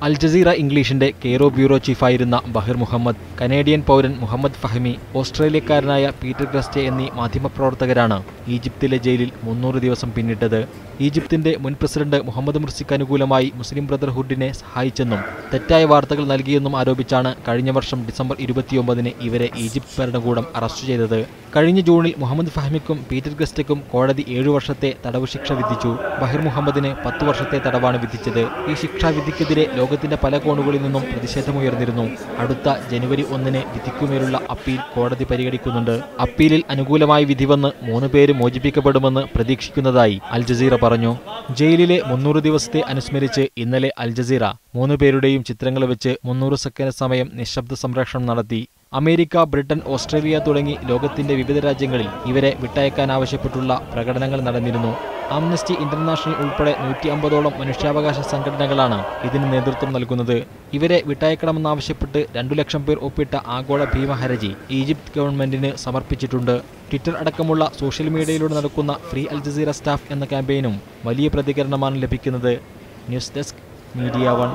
അൽ Jazeera ഇംഗ്ലീഷിന്റെ Cairo bureau ചീഫായിരുന്ന Baher Mohamed, Canadian പൗരൻ മുഹമ്മദ് ഫഹമി, ഓസ്ട്രേലിയക്കാരനായ പീറ്റർ ഗ്രസ്റ്റെ എന്നീ മാധ്യമപ്രവർത്തകരാണ് ഈജിപ്തിലെ ജയിലിൽ 300 ദിവസം പിന്നിട്ടത്. ഈജിപ്തിന്റെ മുൻ പ്രസിഡന്റ് മുഹമ്മദ് മുർസിക്ക് അനുകൂലമായി മുസ്ലിം ബ്രദർഹുഡിനെ സഹായിച്ചെന്നും തെറ്റായ വാർത്തകൾ നൽകിയെന്നും ആരോപിച്ചാണ് കഴിഞ്ഞ വർഷം ഡിസംബർ 29-ന് ഇവരെ ഈജിപ്ത് ഭരണകൂടം അറസ്റ്റ് ചെയ്തത്. കഴിഞ്ഞ ജൂണിൽ മുഹമ്മദ് ഫഹമിക്കും പീറ്റർ ഗ്രസ്റ്റയ്ക്കും കോടതി 7 വർഷത്തെ തടവ് ശിക്ഷ വിധിച്ചു. ബഹിർ മുഹമ്മദിന് 10 വർഷത്തെ തടവാണ് വിധിച്ചത്. ഈ ശിക്ഷാവിധിക്കെതിരെ ലോകത്തിന്റെ പല കോണുകളിൽ നിന്നും പ്രതിഷേധമുയർന്നിരുന്നു. അടുത്ത ജനുവരി 1-ന് വിധിക്കുമേലുള്ള അപ്പീൽ കോടതി പരിഗണിക്കുന്നുണ്ട്. അപ്പീലിൽ അനുകൂലമായ വിധി വന്ന് 3 പേര് മോചിപ്പിക്കപ്പെടുമെന്ന് പ്രതീക്ഷിക്കുന്നതായി അൽ ജസീറ പറഞ്ഞു. ജയിലിലെ 300 ദിവസത്തെ അനുസ്മരിച്ച് ഇന്നലെ അൽ ജസീറ 3 പേരുടെയും ചിത്രങ്ങൾ വെച്ച് 300 സെക്കൻഡ് സമയം നിശബ്ദ സംപ്രേഷണം നടത്തി. അമേരിക്ക, ബ്രിട്ടൻ, ഓസ്ട്രേലിയ തുടങ്ങി ലോകത്തിന്റെ വിവിധ രാജ്യങ്ങളിൽ ഇവരെ വിട്ടയക്കാനാവശ്യപ്പെട്ടുള്ള പ്രകടനങ്ങൾ നടന്നിരുന്നു. ആംനസ്റ്റി ഇന്റർനാഷണൽ ഉൾപ്പെടെ 150ഓളം മനുഷ്യാവകാശ സംഘടനകളാണ് ഇതിന് നേതൃത്വം നൽകുന്നത്. ഇവരെ വിട്ടയക്കണമെന്നാവശ്യപ്പെട്ട് 2 ലക്ഷം പേർ ഒപ്പിട്ട ആഗോള ഭീമഹർജി ഈജിപ്ത് ഗവൺമെന്റിന് സമർപ്പിച്ചിട്ടുണ്ട്. ട്വിറ്റർ അടക്കമുള്ള സോഷ്യൽ മീഡിയയിലൂടെ നടക്കുന്ന ഫ്രീ അൽ ജസീറ സ്റ്റാഫ് എന്ന ക്യാമ്പയിനും വലിയ പ്രതികരണമാണ് ലഭിക്കുന്നത്. News desk, media 1.